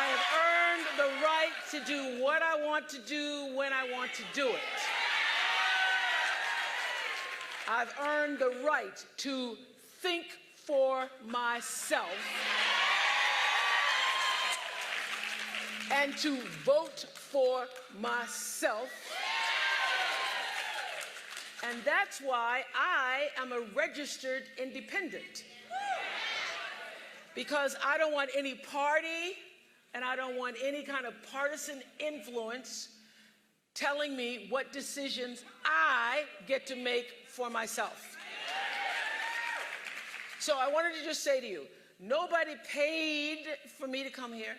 I have earned the right to do what I want to do when I want to do it. I've earned the right to think for myself and to vote for myself. And that's why I am a registered independent. Because I don't want any party and I don't want any kind of partisan influence telling me what decisions I get to make for myself. So I wanted to just say to you, nobody paid for me to come here.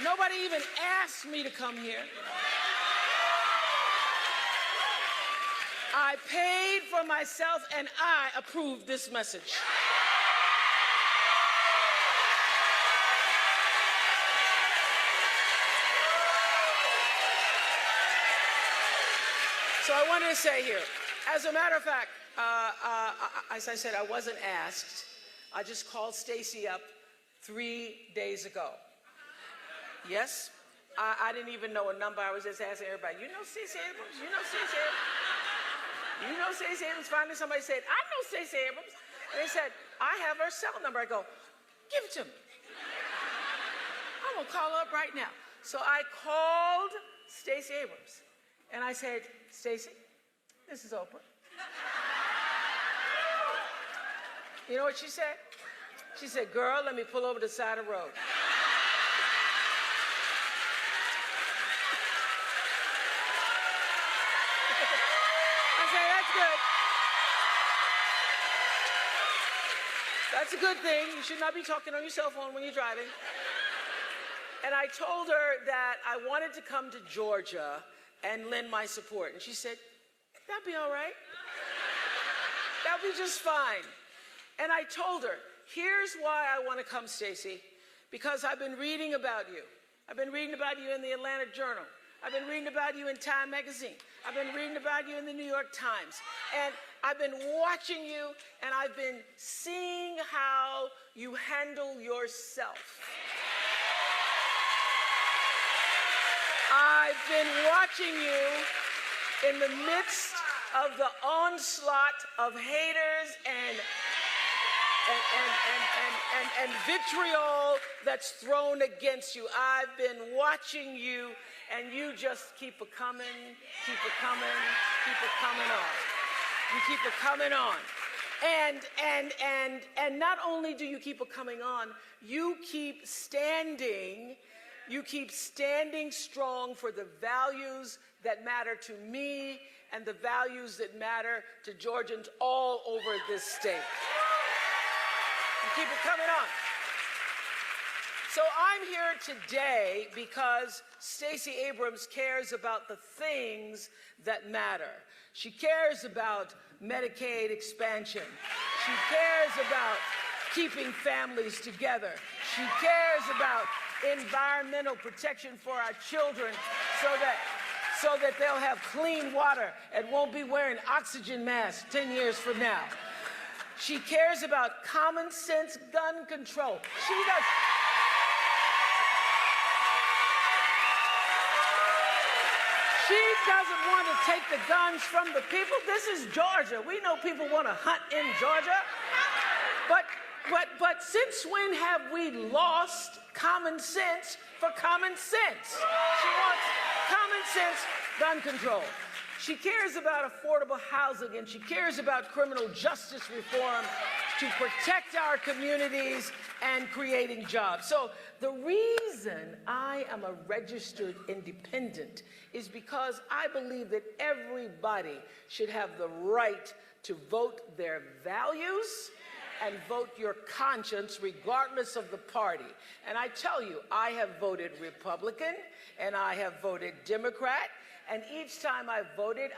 Nobody even asked me to come here. I paid for myself and I approved this message. So I wanted to say here, as a matter of fact, as I said, I wasn't asked. I just called Stacey up 3 days ago. Yes, I didn't even know a number. I was just asking everybody, you know Stacey Abrams? You know Stacey Abrams? You know Stacey Abrams? Finally somebody said, I know Stacey Abrams. And they said, I have her cell number. I go, give it to me. I'm gonna call her up right now. So I called Stacey Abrams. And I said, Stacey, this is Oprah. You know what she said? She said, girl, let me pull over the side of the road. I said, that's good. That's a good thing. You should not be talking on your cell phone when you're driving. And I told her that I wanted to come to Georgia and lend my support. And she said, that'd be all right. That'd be just fine. And I told her, here's why I want to come, Stacey, because I've been reading about you. I've been reading about you in the Atlanta Journal. I've been reading about you in Time magazine. I've been reading about you in the New York Times. And I've been watching you, and I've been seeing how you handle yourself. I've been watching you in the midst of the onslaught of haters and vitriol that's thrown against you. I've been watching you, and you just keep it coming, keep it coming, keep it coming on. You keep it coming on. And not only do you keep it coming on, you keep standing strong for the values that matter to me and the values that matter to Georgians all over this state. You keep it coming on. So I'm here today because Stacey Abrams cares about the things that matter. She cares about Medicaid expansion. She cares about keeping families together. She cares about environmental protection for our children so that they'll have clean water and won't be wearing oxygen masks 10 years from now. She cares about common sense gun control. She doesn't want to take the guns from the people. This is Georgia. We know people want to hunt in Georgia. But since when have we lost common sense for common sense? She wants common sense gun control. She cares about affordable housing, and she cares about criminal justice reform to protect our communities and creating jobs. So the reason I am a registered independent is because I believe that everybody should have the right to vote their values and vote your conscience regardless of the party. And I tell you, I have voted Republican and I have voted Democrat. And each time I voted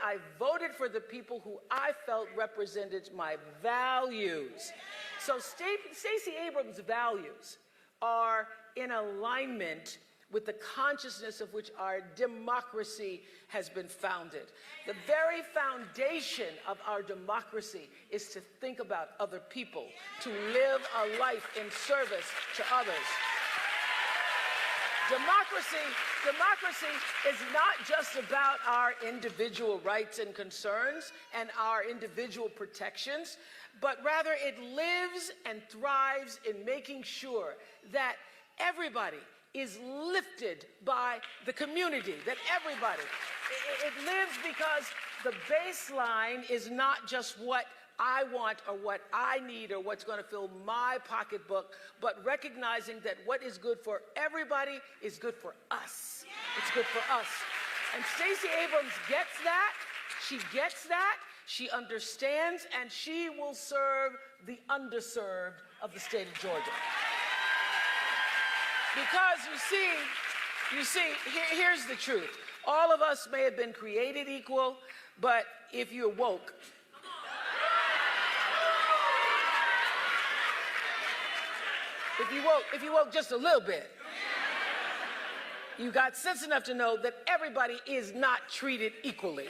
for the people who I felt represented my values. So Stacey Abrams' values are in alignment with the consciousness of which our democracy has been founded. The very foundation of our democracy is to think about other people, to live a life in service to others. Democracy is not just about our individual rights and concerns and our individual protections, but rather it lives and thrives in making sure that everybody is lifted by the community, that everybody, it lives because the baseline is not just what I want or what I need or what's going to fill my pocketbook, but recognizing that what is good for everybody is good for us. It's good for us. And Stacey Abrams gets that. She gets that. She understands, and she will serve the underserved of the state of Georgia. Because you see, here's the truth. All of us may have been created equal, but if you're woke, if you woke just a little bit, you got sense enough to know that everybody is not treated equally.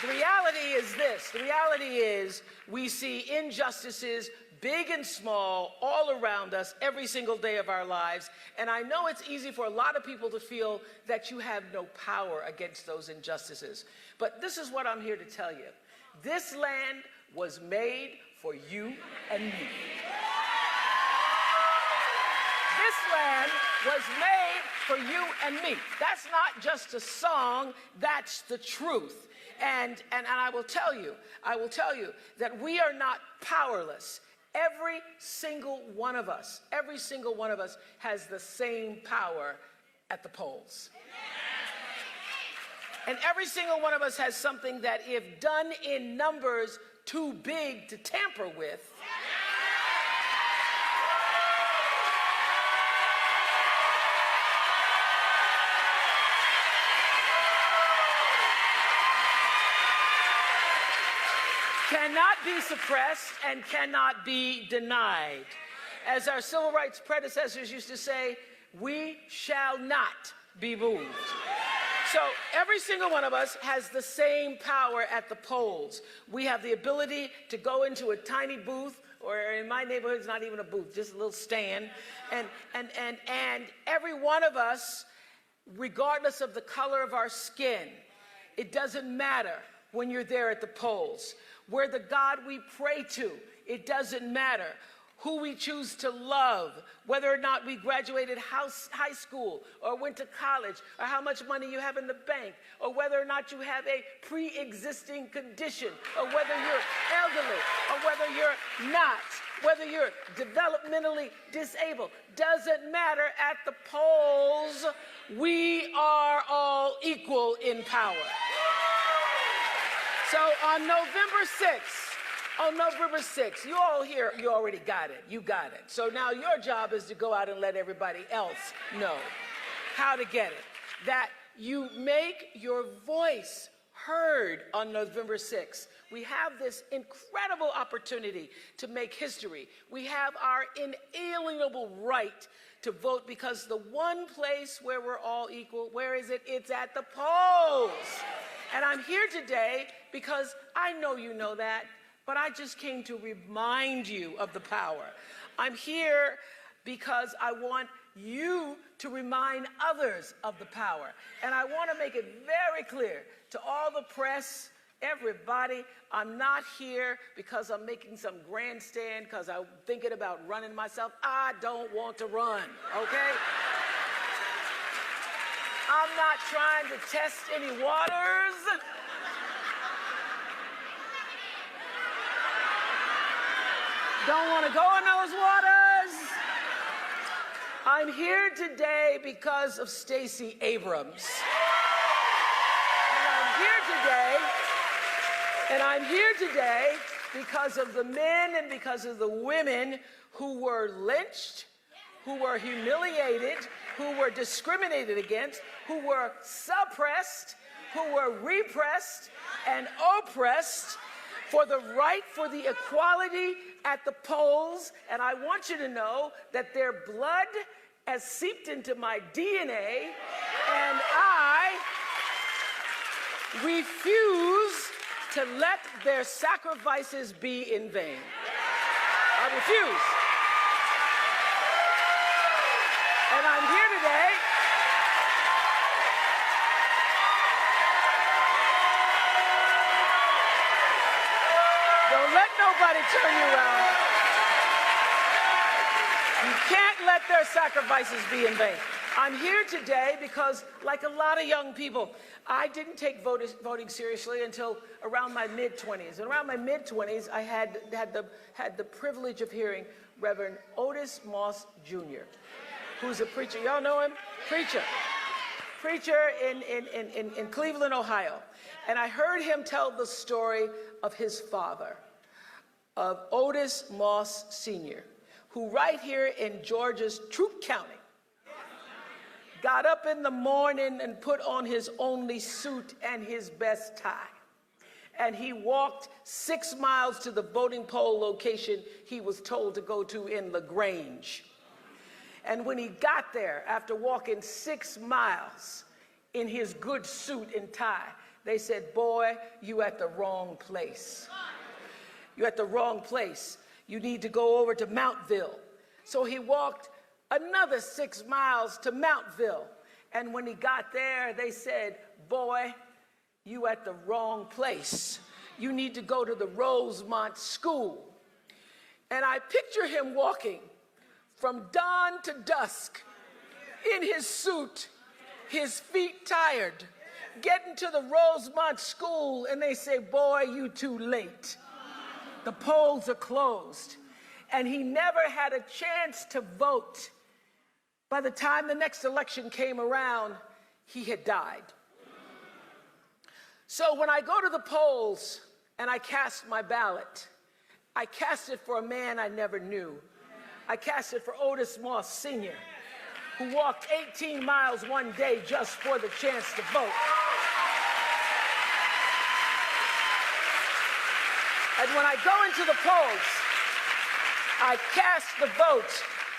The reality is this. The reality is we see injustices, big and small, all around us every single day of our lives. And I know it's easy for a lot of people to feel that you have no power against those injustices. But this is what I'm here to tell you. This land was made for you and me. This land was made for you and me. That's not just a song, that's the truth. And I will tell you that we are not powerless. Every single one of us has the same power at the polls. And every single one of us has something that, if done in numbers too big to tamper with, cannot be suppressed and cannot be denied. As our civil rights predecessors used to say, we shall not be moved. So every single one of us has the same power at the polls. We have the ability to go into a tiny booth, or in my neighborhood, it's not even a booth, just a little stand. And every one of us, regardless of the color of our skin, it doesn't matter when you're there at the polls. We're the God we pray to. It doesn't matter who we choose to love, whether or not we graduated high school or went to college, or how much money you have in the bank, or whether or not you have a pre-existing condition, or whether you're elderly, or whether you're not, whether you're developmentally disabled. Doesn't matter at the polls. We are all equal in power. So on November 6th, you all here, you already got it. You got it. So now your job is to go out and let everybody else know how to get it. That you make your voice heard on November 6th. We have this incredible opportunity to make history. We have our inalienable right to vote, because the one place where we're all equal, where is it? It's at the polls. And I'm here today because I know you know that, but I just came to remind you of the power. I'm here because I want you to remind others of the power. And I want to make it very clear to all the press, everybody, I'm not here because I'm making some grandstand, because I'm thinking about running myself. I don't want to run, okay? I'm not trying to test any waters. Don't want to go in those waters. I'm here today because of Stacey Abrams. And I'm here today because of the men and because of the women who were lynched, who were humiliated, who were discriminated against, who were suppressed, who were repressed and oppressed for the right for the equality at the polls. And I want you to know that their blood as seeped into my DNA, and I refuse to let their sacrifices be in vain. I refuse. And I'm here today don't let nobody turn you around. You can't let their sacrifices be in vain. I'm here today because, like a lot of young people, I didn't take voting seriously until around my mid-20s. And around my mid-20s, I had the privilege of hearing Reverend Otis Moss Jr., who's a preacher. Y'all know him? Preacher in Cleveland, Ohio. And I heard him tell the story of his father, of Otis Moss Sr., who right here in Georgia's Troup County got up in the morning and put on his only suit and his best tie. And he walked 6 miles to the voting poll location he was told to go to in LaGrange. And when he got there, after walking 6 miles in his good suit and tie, they said, "Boy, you at the wrong place. You're at the wrong place. You need to go over to Mountville." So he walked another 6 miles to Mountville. And when he got there, they said, "Boy, you at the wrong place. You need to go to the Rosemont School." And I picture him walking from dawn to dusk in his suit, his feet tired, getting to the Rosemont School, and they say, "Boy, you too late. The polls are closed." And he never had a chance to vote. By the time the next election came around, he had died. So when I go to the polls and I cast my ballot, I cast it for a man I never knew. I cast it for Otis Moss Sr., who walked 18 miles one day just for the chance to vote. And when I go into the polls, I cast the vote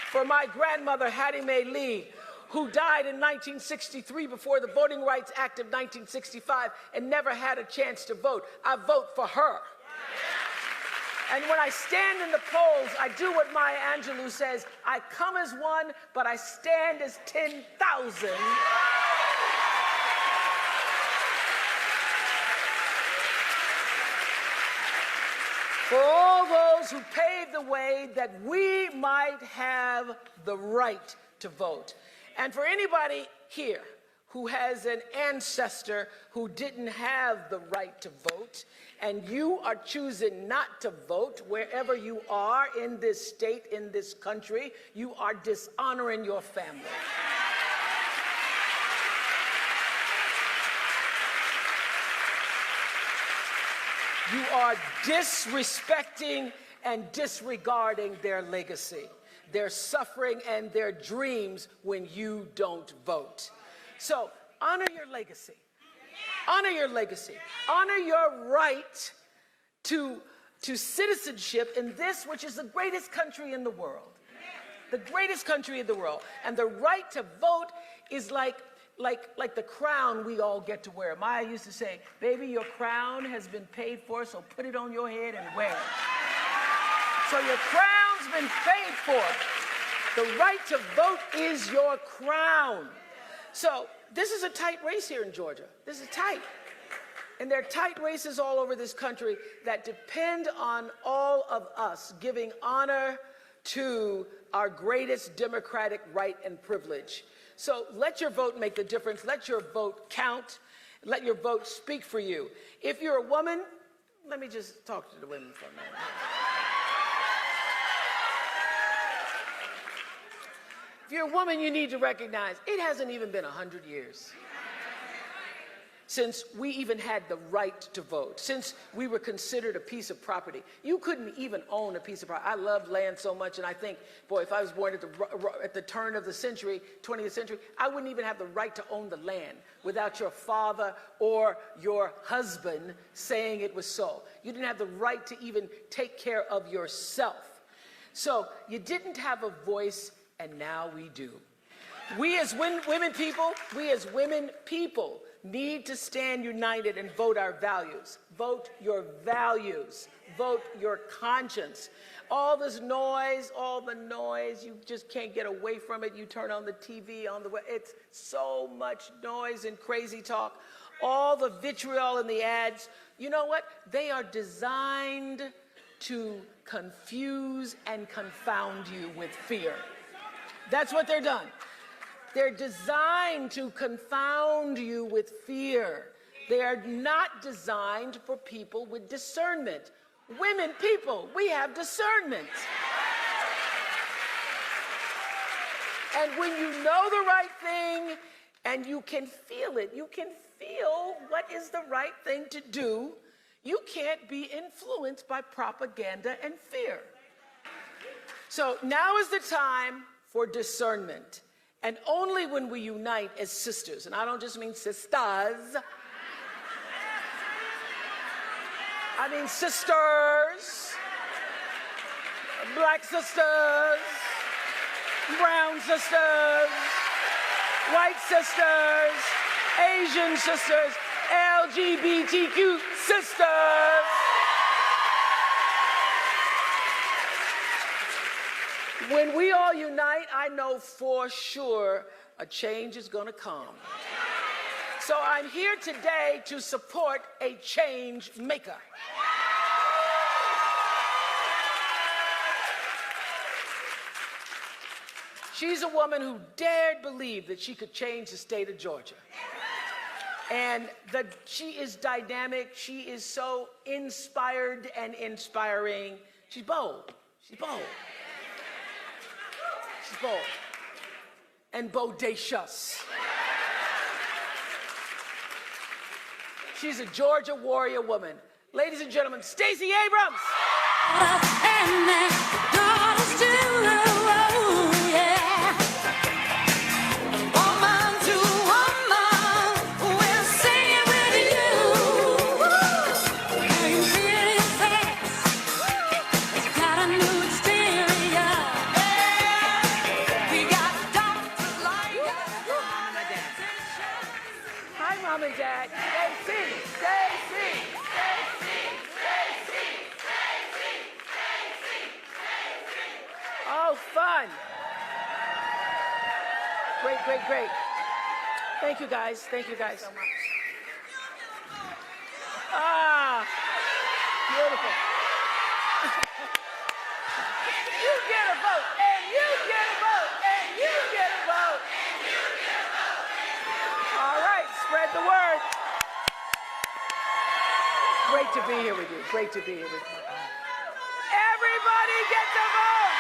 for my grandmother, Hattie Mae Lee, who died in 1963 before the Voting Rights Act of 1965 and never had a chance to vote. I vote for her. And when I stand in the polls, I do what Maya Angelou says, I come as one, but I stand as 10,000. For all those who paved the way that we might have the right to vote. And for anybody here who has an ancestor who didn't have the right to vote, and you are choosing not to vote wherever you are in this state, in this country, you are dishonoring your family. You are disrespecting and disregarding their legacy, their suffering and their dreams when you don't vote. So honor your legacy. Honor your legacy. Honor your right to citizenship in this, which is the greatest country in the world. The greatest country in the world. And the right to vote is like the crown we all get to wear. Maya used to say, "Baby, your crown has been paid for, so put it on your head and wear it." So your crown's been paid for. The right to vote is your crown. So this is a tight race here in Georgia. This is tight. And there are tight races all over this country that depend on all of us giving honor to our greatest democratic right and privilege. So let your vote make the difference. Let your vote count. Let your vote speak for you. If you're a woman, let me just talk to the women for a minute. If you're a woman, you need to recognize it hasn't even been 100 years since we even had the right to vote, since we were considered a piece of property. You couldn't even own a piece of property. I love land so much, and I think, boy, if I was born at the turn of the century, 20th century, I wouldn't even have the right to own the land without your father or your husband saying it was so. You didn't have the right to even take care of yourself. So you didn't have a voice, and now we do. We as women people need to stand united and vote our values. Vote your values. Vote your conscience. All this noise, all the noise, you just can't get away from it. You turn on the TV, on the web, it's so much noise and crazy talk. All the vitriol in the ads, you know what? They are designed to confuse and confound you with fear. That's what they're done. They're designed to confound you with fear. They are not designed for people with discernment. Women people, we have discernment. And when you know the right thing and you can feel it, you can feel what is the right thing to do, you can't be influenced by propaganda and fear. So now is the time for discernment. And only when we unite as sisters, and I don't just mean sisters, I mean sisters, black sisters, brown sisters, white sisters, Asian sisters, LGBTQ sisters. When we all unite, I know for sure a change is going to come. So I'm here today to support a change maker. She's a woman who dared believe that she could change the state of Georgia. And she is dynamic. She is so inspired and inspiring. She's bold. She's bold. She's bold. And bodacious. She's a Georgia warrior woman. Ladies and gentlemen, Stacey Abrams. Hi, Mom and Dad. Stacey, Stacey, Stacey, Stacey, Stacey, Stacey, Stacey. Oh, fun. Great, great, great. Thank you, guys. Thank you, guys. So much. Ah, beautiful. You get a vote, and you get a vote, and you get a vote. All right, spread the word. Great to be here with you. Great to be here with you. Everybody gets a vote.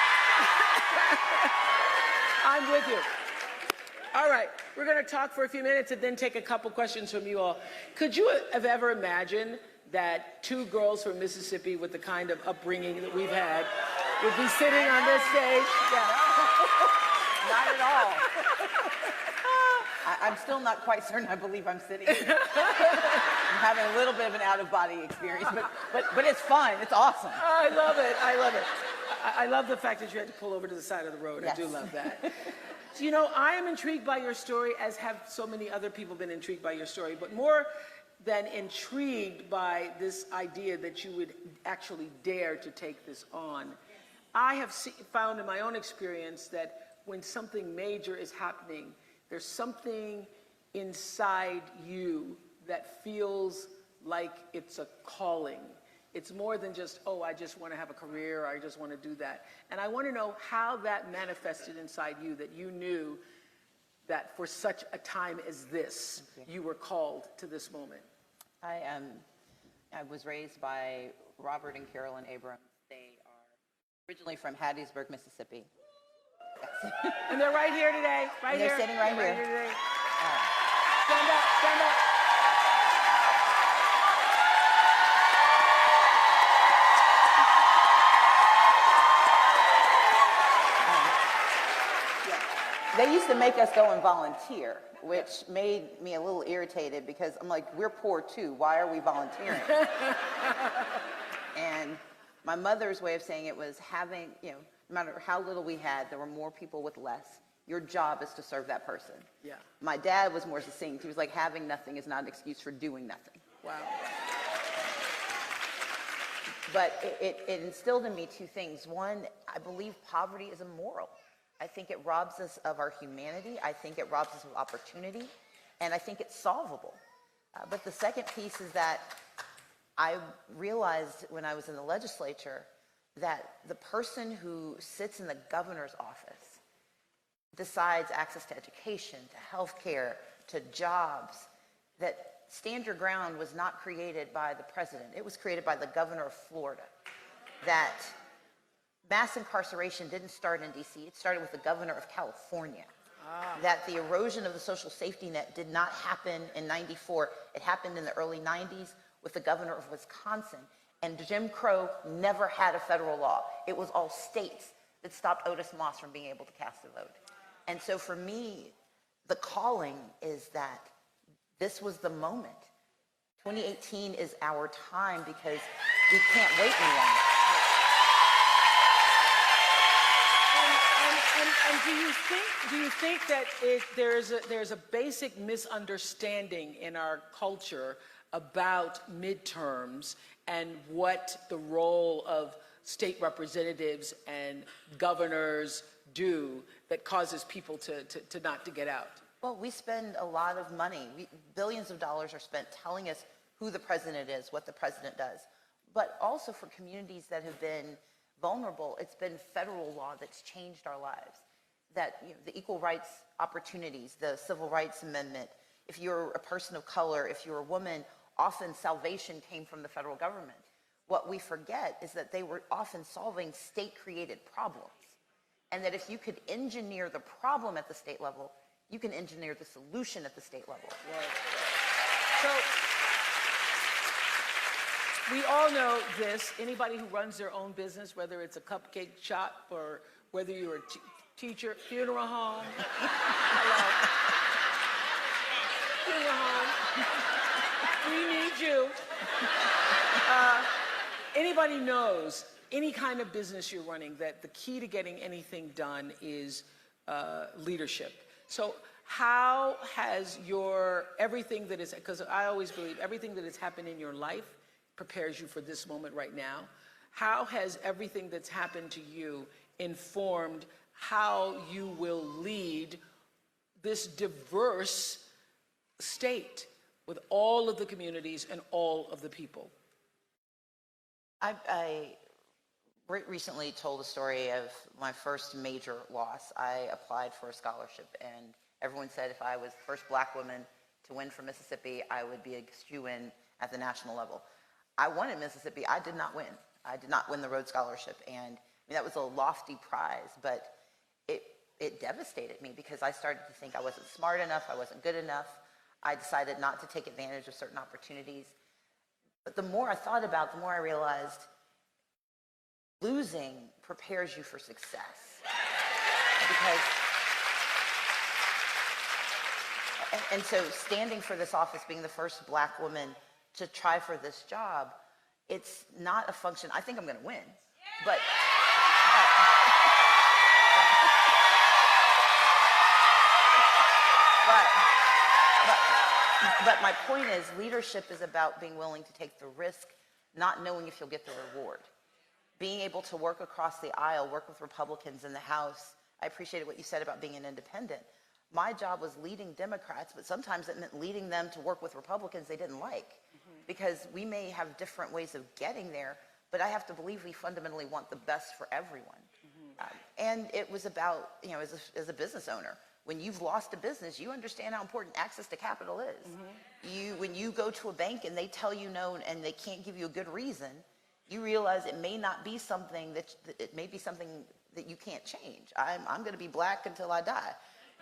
I'm with you. All right, we're going to talk for a few minutes and then take a couple questions from you all. Could you have ever imagined that two girls from Mississippi with the kind of upbringing that we've had would be sitting on this stage? Yeah. Not at all. I'm still not quite certain I believe I'm sitting here. I'm having a little bit of an out-of-body experience, but it's fun. It's awesome. I love it. I love it. I love the fact that you had to pull over to the side of the road. Yes. I do love that. So, you know, I am intrigued by your story, as have so many other people been intrigued by your story, but more than intrigued by this idea that you would actually dare to take this on. I have found in my own experience that when something major is happening, there's something inside you that feels like it's a calling. It's more than just, oh, I just want to have a career, or I just want to do that. And I want to know how that manifested inside you, that you knew that for such a time as this, you were called to this moment. I was raised by Robert and Carolyn Abrams. They are originally from Hattiesburg, Mississippi. Yes. And they're right here today, right here. They're sitting right here. Today. Stand up, stand up. They used to make us go and volunteer, which made me a little irritated because I'm like, we're poor too. Why are we volunteering? And my mother's way of saying it was having, you know, no matter how little we had, there were more people with less. Your job is to serve that person. Yeah. My dad was more succinct. He was like, having nothing is not an excuse for doing nothing. Wow. But it instilled in me two things. One, I believe poverty is immoral. I think it robs us of our humanity. I think it robs us of opportunity. And I think it's solvable. But the second piece is that I realized when I was in the legislature that the person who sits in the governor's office decides access to education, to health care, to jobs, that Stand Your Ground was not created by the president. It was created by the governor of Florida. That mass incarceration didn't start in DC, it started with the governor of California. That the erosion of the social safety net did not happen in '94, it happened in the early '90s with the governor of Wisconsin. And Jim Crow never had a federal law. It was all states that stopped Otis Moss from being able to cast a vote. And so for me, the calling is that this was the moment. 2018 is our time because we can't wait any longer. And do you think that there's a basic misunderstanding in our culture about midterms and what the role of state representatives and governors do that causes people to not to get out? Well, we spend a lot of money. Billions of dollars are spent telling us who the president is, what the president does. But also for communities that have been vulnerable, it's been federal law that's changed our lives. That the equal rights opportunities, the Civil Rights Amendment, if you're a person of color, if you're a woman, often salvation came from the federal government. What we forget is that they were often solving state-created problems. And that if you could engineer the problem at the state level, you can engineer the solution at the state level. Right. So we all know this. Anybody who runs their own business, whether it's a cupcake shop or whether you're a teacher, funeral home, hello, funeral home, we need you. Anybody knows, any kind of business you're running, that the key to getting anything done is leadership. So how has everything that is, because I always believe everything that has happened in your life prepares you for this moment right now. How has everything that's happened to you informed how you will lead this diverse state with all of the communities and all of the people? I recently told a story of my first major loss. I applied for a scholarship, and everyone said if I was the first black woman to win from Mississippi, I would be a shoo-in at the national level. I won in Mississippi. I did not win. I did not win the Rhodes Scholarship, and that was a lofty prize, but it devastated me because I started to think I wasn't smart enough, I wasn't good enough. I decided not to take advantage of certain opportunities. But the more I thought about it, the more I realized losing prepares you for success. And so standing for this office, being the first black woman to try for this job, it's not a function, I think I'm gonna win, but my point is, leadership is about being willing to take the risk, not knowing if you'll get the reward. Being able to work across the aisle, work with Republicans in the House. I appreciated what you said about being an independent. My job was leading Democrats, but sometimes it meant leading them to work with Republicans they didn't like. Because we may have different ways of getting there, but I have to believe we fundamentally want the best for everyone. And it was about, as a business owner, when you've lost a business, you understand how important access to capital is. When you go to a bank and they tell you no and they can't give you a good reason, you realize it may not be something it may be something that you can't change. I'm going to be black until I die.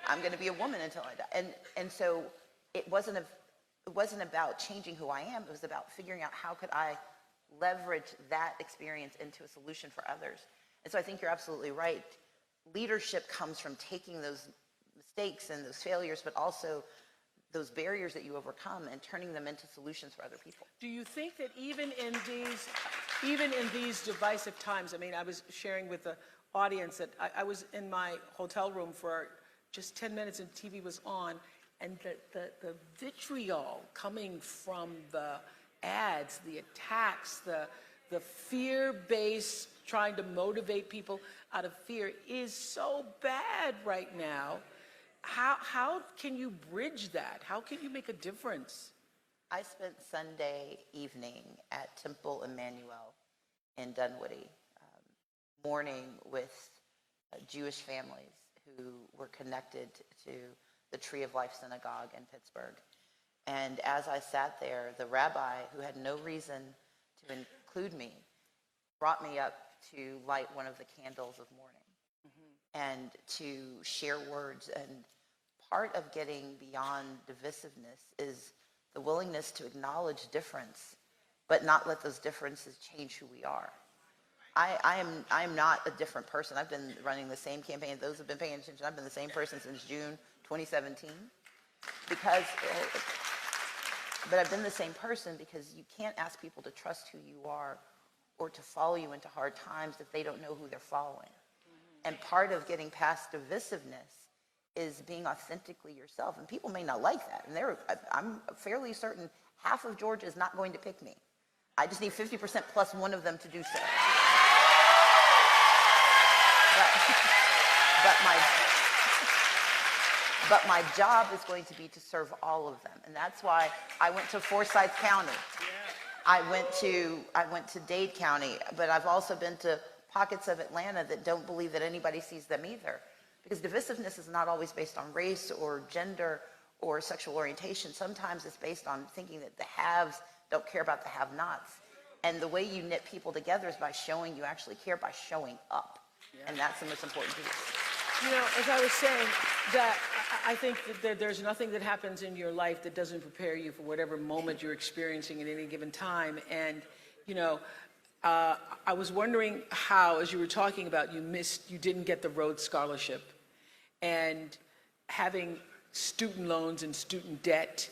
I'm going to be a woman until I die. And so it wasn't about changing who I am. It was about figuring out how could I leverage that experience into a solution for others. And so I think you're absolutely right. Leadership comes from taking those mistakes and those failures, but also those barriers that you overcome and turning them into solutions for other people. Do you think that even in these divisive times, I mean, I was sharing with the audience that I was in my hotel room for just 10 minutes and TV was on, and the vitriol coming from the ads, the attacks, the fear-based trying to motivate people out of fear is so bad right now. How can you bridge that? How can you make a difference? I spent Sunday evening at Temple Emmanuel in Dunwoody, mourning with Jewish families who were connected to the Tree of Life Synagogue in Pittsburgh. And as I sat there, the rabbi, who had no reason to include me, brought me up to light one of the candles of mourning and to share words. And part of getting beyond divisiveness is the willingness to acknowledge difference, but not let those differences change who we are. I am not a different person. I've been running the same campaign. Those who've been paying attention, I've been the same person since June 2017. But I've been the same person because you can't ask people to trust who you are or to follow you into hard times if they don't know who they're following. And part of getting past divisiveness is being authentically yourself. And people may not like that. And I'm fairly certain half of Georgia is not going to pick me. I just need 50% plus one of them to do so. But my job is going to be to serve all of them. And that's why I went to Forsyth County. I went to Dade County, but I've also been to pockets of Atlanta that don't believe that anybody sees them either. Because divisiveness is not always based on race or gender or sexual orientation. Sometimes it's based on thinking that the haves don't care about the have-nots. And the way you knit people together is by showing you actually care, by showing up. And that's the most important piece. You know, as I was saying, that I think that there's nothing that happens in your life that doesn't prepare you for whatever moment you're experiencing at any given time. And, you know, I was wondering how, as you were talking about, you didn't get the Rhodes Scholarship, and having student loans and student debt.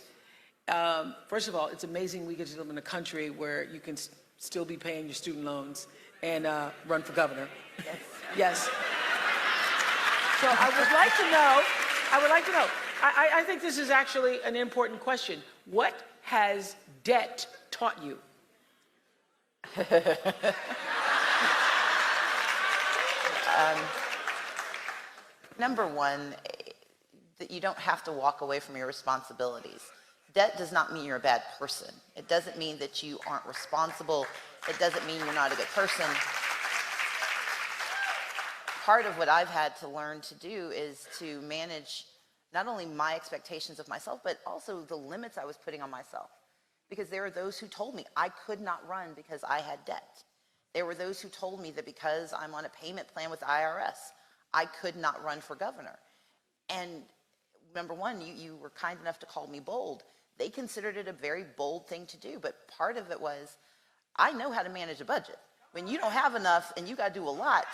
First of all, it's amazing we get to live in a country where you can still be paying your student loans and run for governor. Yes. Yes. So I would like to know, I think this is actually an important question. What has debt taught you? Number one, that you don't have to walk away from your responsibilities. Debt does not mean you're a bad person. It doesn't mean that you aren't responsible. It doesn't mean you're not a good person. Part of what I've had to learn to do is to manage not only my expectations of myself, but also the limits I was putting on myself. Because there are those who told me I could not run because I had debt. There were those who told me that because I'm on a payment plan with the IRS, I could not run for governor. And number one, you were kind enough to call me bold. They considered it a very bold thing to do, but part of it was, I know how to manage a budget. When you don't have enough and you got to do a lot,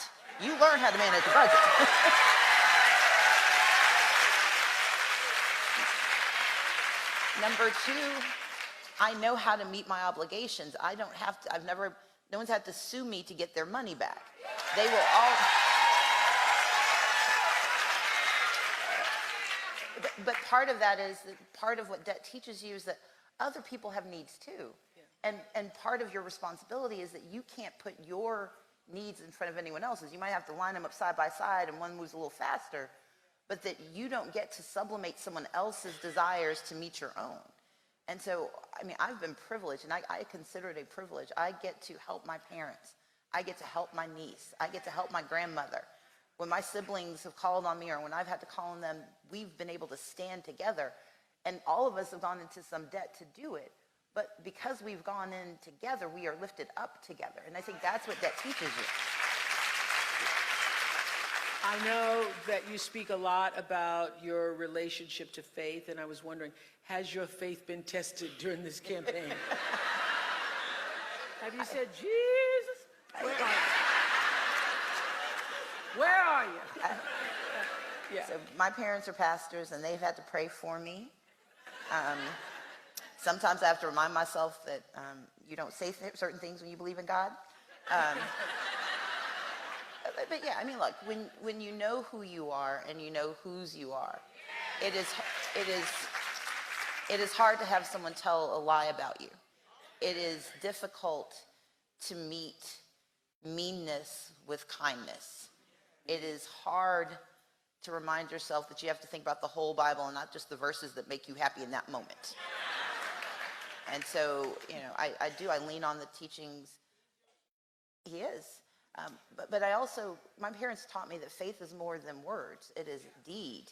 you learn how to manage a budget. Number two, I know how to meet my obligations. I don't have to, no one's had to sue me to get their money back. They will all, but part of that is, that part of what debt teaches you is that other people have needs too. And part of your responsibility is that you can't put your needs in front of anyone else's. You might have to line them up side by side and one moves a little faster, but that you don't get to sublimate someone else's desires to meet your own. And so, I mean, I've been privileged, and I consider it a privilege. I get to help my parents. I get to help my niece. I get to help my grandmother. When my siblings have called on me or when I've had to call on them, we've been able to stand together. And all of us have gone into some debt to do it. But because we've gone in together, we are lifted up together. And I think that's what debt teaches you. I know that you speak a lot about your relationship to faith, and I was wondering, has your faith been tested during this campaign? Have you said, Jesus, where are you? Where are you? Yeah. So my parents are pastors, and they've had to pray for me. Sometimes I have to remind myself that you don't say certain things when you believe in God. but yeah, I mean, look, when you know who you are and you know whose you are, it is hard to have someone tell a lie about you. It is difficult to meet meanness with kindness. It is hard to remind yourself that you have to think about the whole Bible and not just the verses that make you happy in that moment. And so, you know, I lean on the teachings. He is. But I also, my parents taught me that faith is more than words. It is deed.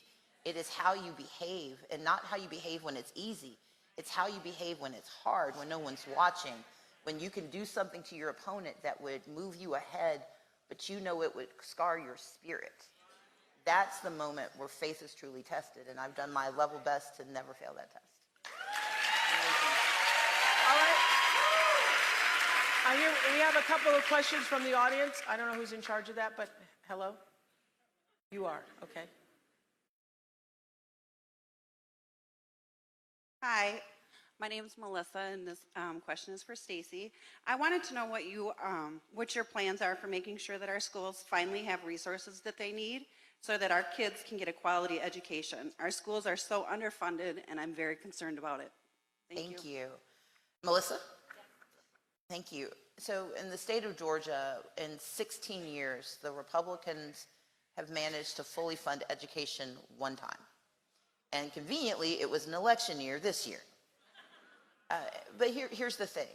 It is how you behave, and not how you behave when it's easy. It's how you behave when it's hard, when no one's watching, when you can do something to your opponent that would move you ahead, but you know it would scar your spirit. That's the moment where faith is truly tested, and I've done my level best to never fail that test. All right. We have a couple of questions from the audience. I don't know who's in charge of that, but hello? You are, okay. Hi, my name is Melissa, and this question is for Stacey. I wanted to know what your plans are for making sure that our schools finally have resources that they need so that our kids can get a quality education. Our schools are so underfunded, and I'm very concerned about it. Thank you. Melissa? Thank you. So in the state of Georgia, in 16 years, the Republicans have managed to fully fund education one time. And conveniently, it was an election year this year. But here's the thing.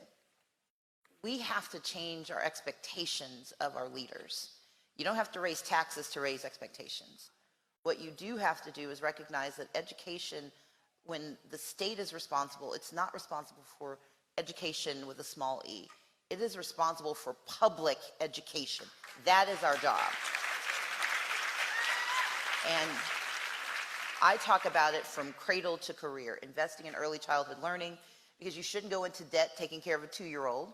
We have to change our expectations of our leaders. You don't have to raise taxes to raise expectations. What you do have to do is recognize that education, when the state is responsible, it's not responsible for education with a small e. It is responsible for public education. That is our job. And I talk about it from cradle to career, investing in early childhood learning, because you shouldn't go into debt taking care of a 2-year-old.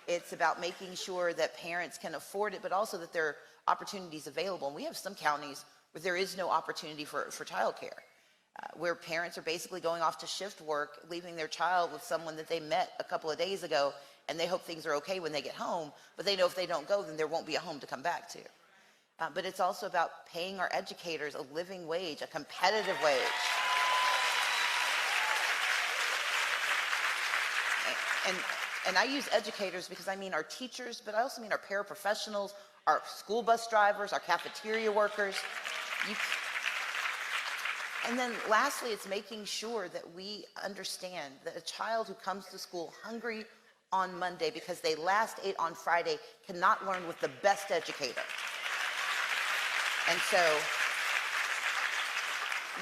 It's about making sure that parents can afford it, but also that there are opportunities available. And we have some counties where there is no opportunity for childcare, where parents are basically going off to shift work, leaving their child with someone that they met a couple of days ago, and they hope things are okay when they get home, but they know if they don't go, then there won't be a home to come back to. But it's also about paying our educators a living wage, a competitive wage. And I use educators because I mean our teachers, but I also mean our paraprofessionals, our school bus drivers, our cafeteria workers. And then lastly, it's making sure that we understand that a child who comes to school hungry on Monday because they last ate on Friday cannot learn with the best educator. And so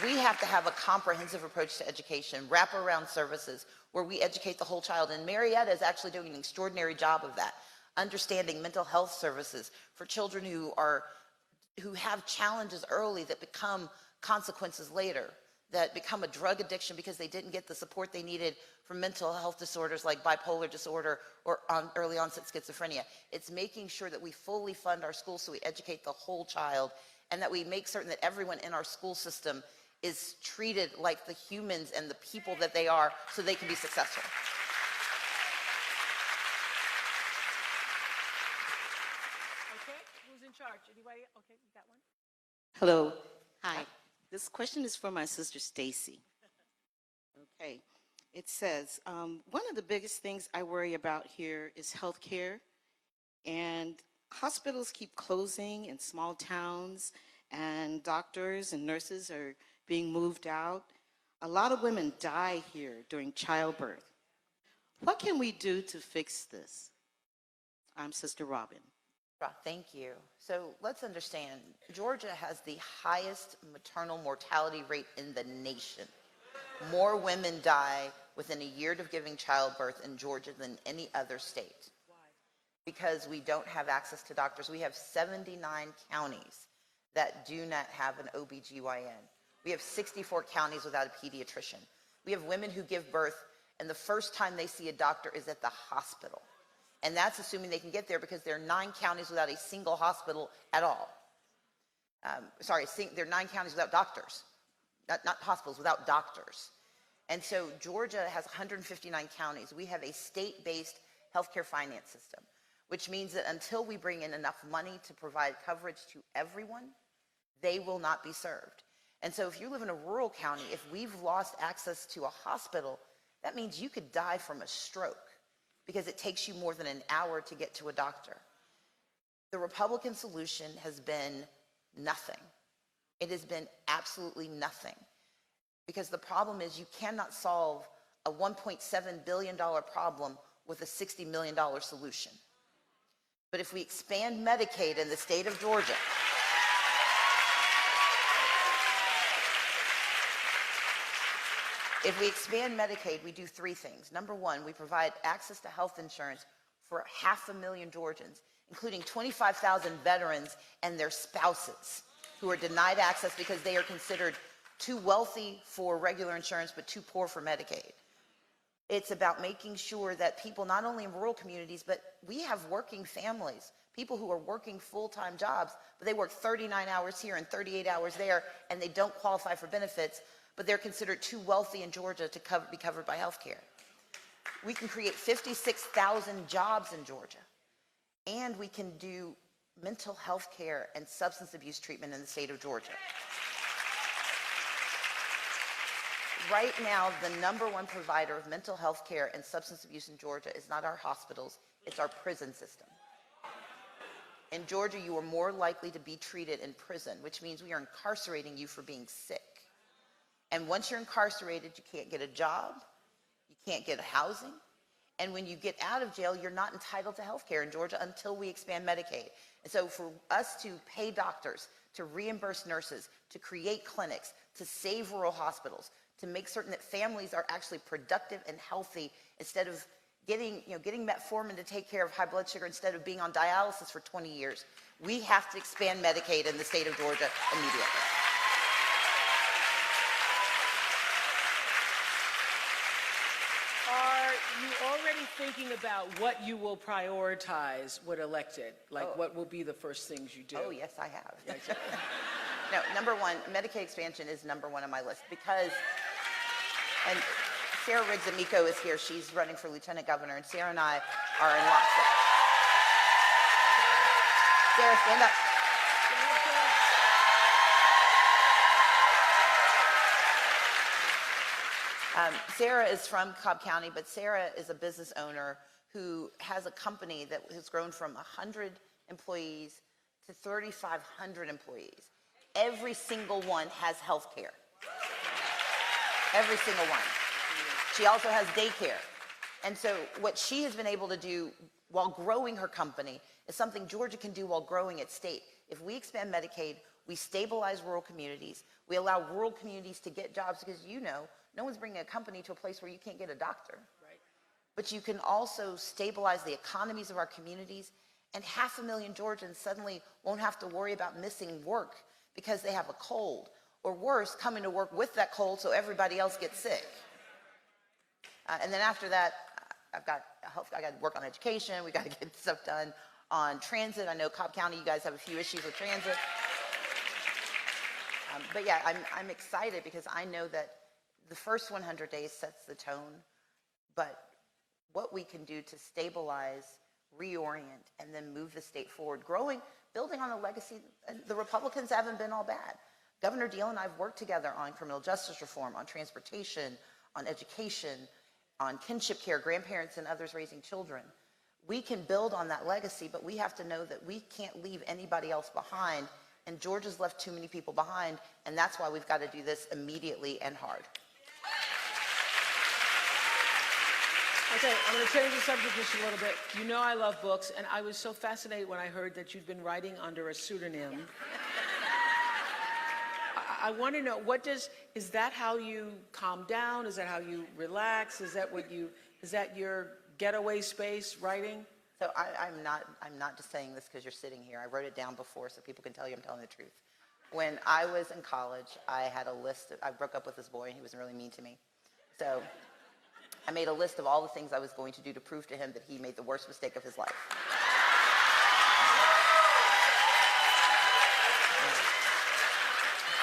we have to have a comprehensive approach to education, wraparound services, where we educate the whole child. And Marietta is actually doing an extraordinary job of that, understanding mental health services for children who have challenges early that become consequences later, that become a drug addiction because they didn't get the support they needed for mental health disorders like bipolar disorder or early onset schizophrenia. It's making sure that we fully fund our schools so we educate the whole child, and that we make certain that everyone in our school system is treated like the humans and the people that they are so they can be successful. Okay, who's in charge? Anybody? Okay, you got one? Hello. Hi. This question is for my sister Stacey. Okay. It says, one of the biggest things I worry about here is healthcare, and hospitals keep closing in small towns, and doctors and nurses are being moved out. A lot of women die here during childbirth. What can we do to fix this? I'm Sister Robin. Thank you. So let's understand, Georgia has the highest maternal mortality rate in the nation. More women die within a year of giving childbirth in Georgia than any other state. Why? Because we don't have access to doctors. We have 79 counties that do not have an OBGYN. We have 64 counties without a pediatrician. We have women who give birth, and the first time they see a doctor is at the hospital. And that's assuming they can get there because there are 9 counties without a single hospital at all. There are 9 counties without doctors, not hospitals, without doctors. And so Georgia has 159 counties. We have a state-based healthcare finance system. which means that until we bring in enough money to provide coverage to everyone, they will not be served. And so if you live in a rural county, if we've lost access to a hospital, that means you could die from a stroke because it takes you more than an hour to get to a doctor. The Republican solution has been nothing. It has been absolutely nothing. Because the problem is you cannot solve a $1.7 billion problem with a $60 million solution. But if we expand Medicaid in the state of Georgia, if we expand Medicaid, we do three things. Number one, we provide access to health insurance for 500,000 Georgians, including 25,000 veterans and their spouses who are denied access because they are considered too wealthy for regular insurance but too poor for Medicaid. It's about making sure that people, not only in rural communities, but we have working families, people who are working full-time jobs, but they work 39 hours here and 38 hours there, and they don't qualify for benefits, but they're considered too wealthy in Georgia to be covered by health care. We can create 56,000 jobs in Georgia, and we can do mental health care and substance abuse treatment in the state of Georgia. Right now, the #1 provider of mental health care and substance abuse in Georgia is not our hospitals, it's our prison system. In Georgia, you are more likely to be treated in prison, which means we are incarcerating you for being sick. And once you're incarcerated, you can't get a job, you can't get housing, and when you get out of jail, you're not entitled to health care in Georgia until we expand Medicaid. And so for us to pay doctors, to reimburse nurses, to create clinics, to save rural hospitals, to make certain that families are actually productive and healthy instead of getting metformin to take care of high blood sugar instead of being on dialysis for 20 years, we have to expand Medicaid in the state of Georgia immediately. Are you already thinking about what you will prioritize when elected? Like what will be the first things you do? Oh, yes, I have. No, #1, Medicaid expansion is #1 on my list because, and Sarah Riggs-Amico is here. She's running for lieutenant governor, and Sarah and I are in lockstep. Sarah, stand up. Sarah is from Cobb County, but Sarah is a business owner who has a company that has grown from 100 employees to 3,500 employees. Every single one has health care. Every single one. She also has daycare. And so what she has been able to do while growing her company is something Georgia can do while growing its state. If we expand Medicaid, we stabilize rural communities, we allow rural communities to get jobs because no one's bringing a company to a place where you can't get a doctor. Right. But you can also stabilize the economies of our communities, and 500,000 Georgians suddenly won't have to worry about missing work because they have a cold, or worse, coming to work with that cold so everybody else gets sick. And then after that, I got to work on education. We got to get stuff done on transit. I know Cobb County, you guys have a few issues with transit. But yeah, I'm excited because I know that the first 100 days sets the tone, but what we can do to stabilize, reorient, and then move the state forward, building on a legacy, and the Republicans haven't been all bad. Governor Deal and I have worked together on criminal justice reform, on transportation, on education, on kinship care, grandparents and others raising children. We can build on that legacy, but we have to know that we can't leave anybody else behind, and Georgia's left too many people behind, and that's why we've got to do this immediately and hard. Okay, I'm going to change the subject just a little bit. You know I love books, and I was so fascinated when I heard that you've been writing under a pseudonym. I want to know, is that how you calm down? Is that how you relax? Is that your getaway space, writing? So I'm not just saying this because you're sitting here. I wrote it down before so people can tell you I'm telling the truth. When I was in college, I had a list I broke up with this boy, and he was really mean to me. So I made a list of all the things I was going to do to prove to him that he made the worst mistake of his life.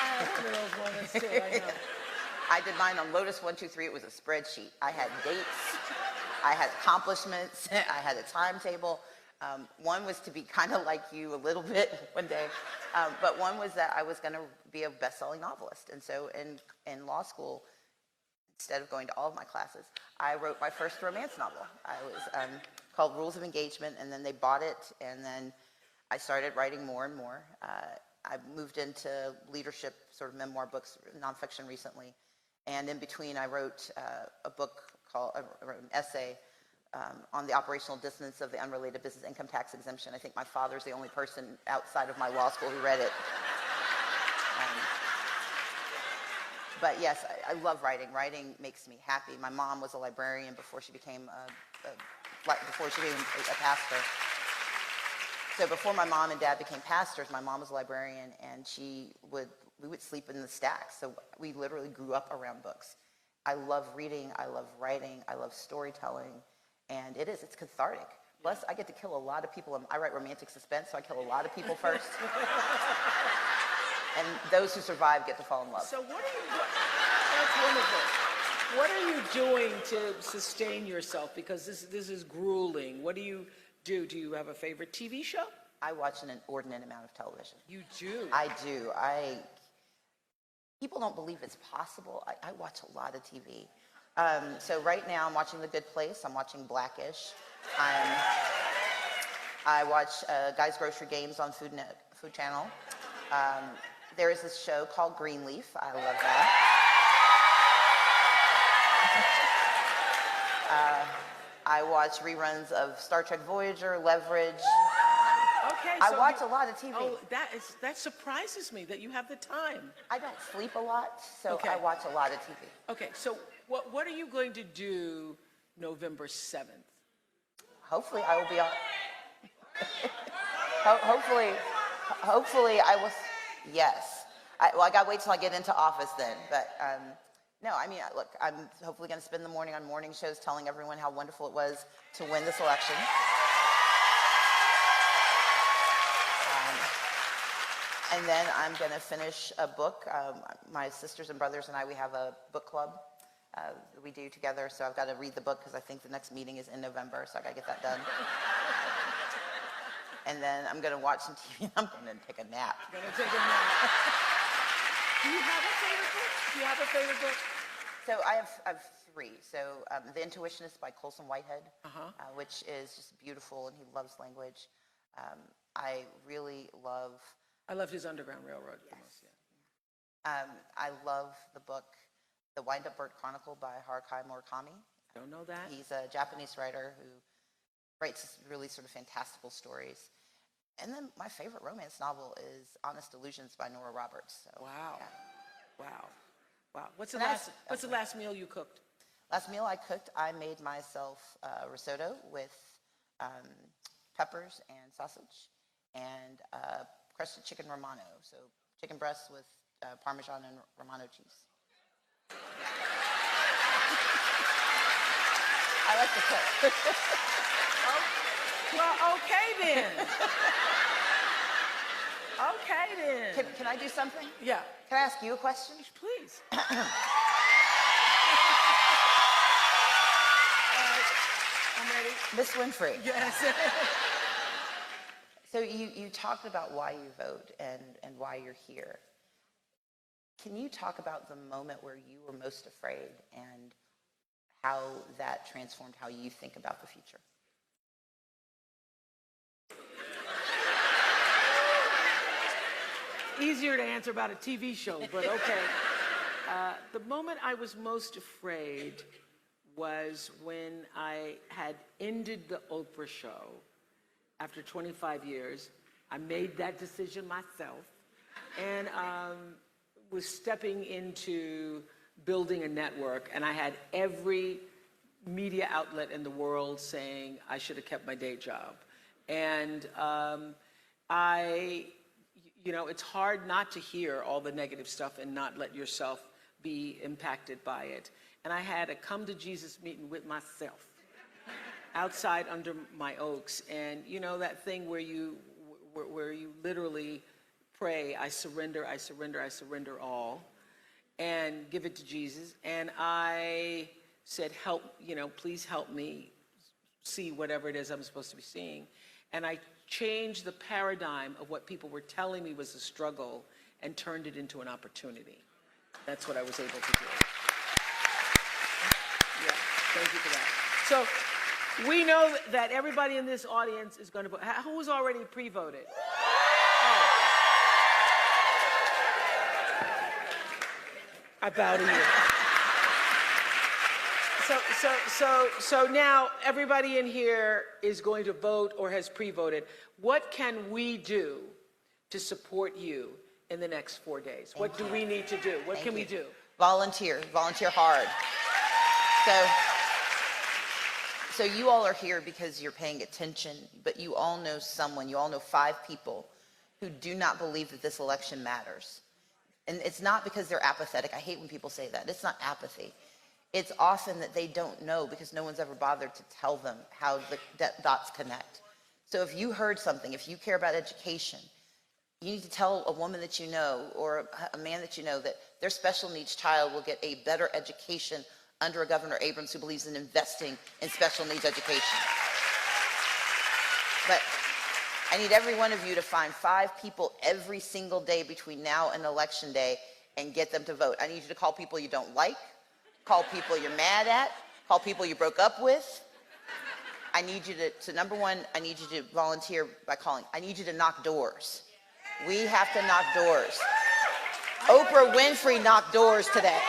I have one of those moments too, I know. I did mine on Lotus 1, 2, 3. It was a spreadsheet. I had dates. I had accomplishments. I had a timetable. One was to be kind of like you a little bit one day, but one was that I was going to be a best-selling novelist. And so in law school, instead of going to all of my classes, I wrote my first romance novel. I was called Rules of Engagement, and then they bought it, and then I started writing more and more. I moved into leadership, sort of memoir books, nonfiction recently, and in between I wrote a book called, I wrote an essay on the operational dissonance of the unrelated business income tax exemption. I think my father's the only person outside of my law school who read it. But yes, I love writing. Writing makes me happy. My mom was a librarian before she became a pastor. So before my mom and dad became pastors, my mom was a librarian, and we would sleep in the stacks. So we literally grew up around books. I love reading, I love writing, I love storytelling, and it's cathartic. Plus, I get to kill a lot of people. I write romantic suspense, so I kill a lot of people first. And those who survive get to fall in love. So that's wonderful. What are you doing to sustain yourself? Because this is grueling. What do you do? Do you have a favorite TV show? I watch an inordinate amount of television. You do? I do. People don't believe it's possible. I watch a lot of TV. So right now I'm watching The Good Place. I'm watching Blackish. I watch Guys Grocery Games on Food Channel. There is this show called Greenleaf. I love that. I watch reruns of Star Trek Voyager, Leverage. Okay, I watch a lot of TV. Oh, that surprises me that you have the time. I don't sleep a lot, so Okay. I watch a lot of TV. Okay, so what are you going to do November 7th? Hopefully I will be on. Hopefully I will. Yes. I got to wait till I get into office then. But no, I mean, look, I'm hopefully going to spend the morning on morning shows telling everyone how wonderful it was to win this election. And then I'm going to finish a book. My sisters and brothers and I, we have a book club that we do together. So I've got to read the book because I think the next meeting is in November. So I got to get that done. And then I'm going to watch some TV and I'm going to take a nap. Gonna take a nap. Do you have a favorite book? Do you have a favorite book? So I have three. So The Intuitionist by Colson Whitehead, which is just beautiful, and he loves language. I really love... I loved his Underground Railroad the most, yeah. I love the book The Wind-Up Bird Chronicle by Haruki Murakami. Don't know that. He's a Japanese writer who writes really sort of fantastical stories. And then my favorite romance novel is Honest Illusions by Nora Roberts. So, Wow. Yeah. Wow. What's the And last meal you cooked? Last meal I cooked, I made myself risotto with peppers and sausage and crusted chicken romano. So chicken breasts with Parmesan and Romano cheese. I like to cook. Well, okay then. Okay then. Can I do something? Yeah. Can I ask you a question? Please. I'm ready. Miss Winfrey. Yes. So you talked about why you vote and why you're here. Can you talk about the moment where you were most afraid and how that transformed how you think about the future? Easier to answer about a TV show, but okay. The moment I was most afraid was when I had ended the Oprah show after 25 years. I made that decision myself and was stepping into building a network, and I had every media outlet in the world saying I should have kept my day job. And you know, it's hard not to hear all the negative stuff and not let yourself be impacted by it. And I had a come to Jesus meeting with myself outside under my oaks. And you know that thing where you literally pray, I surrender, I surrender, I surrender all, and give it to Jesus. And I said, help, you know, please help me see whatever it is I'm supposed to be seeing. And I changed the paradigm of what people were telling me was a struggle and turned it into an opportunity. That's what I was able to do. Yeah, thank you for that. So we know that everybody in this audience is going to vote. Who's already pre-voted? Oh. I bow to you. So now everybody in here is going to vote or has pre-voted. What can we do to support you in the next 4 days? What do we need to do? What can we do? Volunteer hard. So you all are here because you're paying attention, but you all know someone, you all know 5 people who do not believe that this election matters. And it's not because they're apathetic. I hate when people say that. It's not apathy. It's often that they don't know because no one's ever bothered to tell them how the dots connect. So if you heard something, if you care about education, you need to tell a woman that you know or a man that you know that their special needs child will get a better education under a Governor Abrams who believes in investing in special needs education. But I need every one of you to find 5 people every single day between now and Election Day and get them to vote. I need you to call people you don't like, call people you're mad at, call people you broke up with. I need you to number one, I need you to volunteer by calling. I need you to knock doors. We have to knock doors. Oprah Winfrey knocked doors today.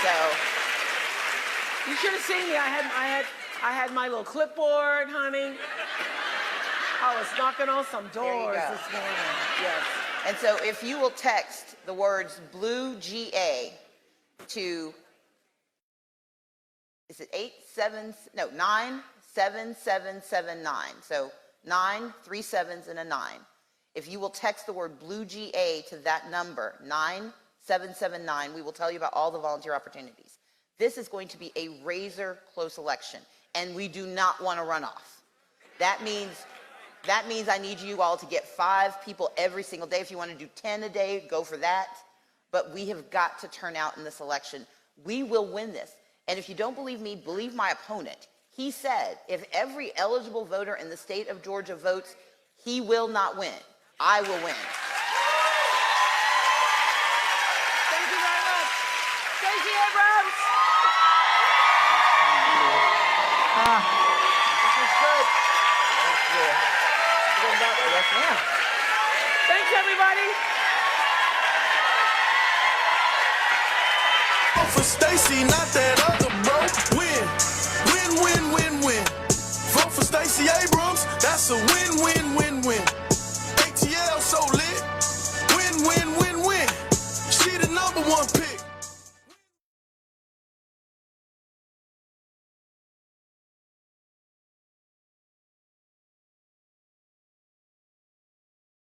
So You should have seen me. I had my little clipboard, honey. I was knocking on some doors this morning. Yes. And so if you will text the words blue GA to, is it 97779. So 9, 3 7s and a 9. If you will text the word blue GA to that number, 9779, we will tell you about all the volunteer opportunities. This is going to be a razor close election, and we do not want a runoff. That means I need you all to get 5 people every single day. If you want to do 10 a day, go for that. But we have got to turn out in this election. We will win this. And if you don't believe me, believe my opponent. He said, if every eligible voter in the state of Georgia votes, he will not win. I will win. Thank you very much. Stacey Abrams. This is good. Thank you. Yes, ma'am. Thanks, everybody. For Stacey, not that other bro. Win. Vote for Stacey Abrams, that's a win. ATL so lit. Win. She the #1 pick.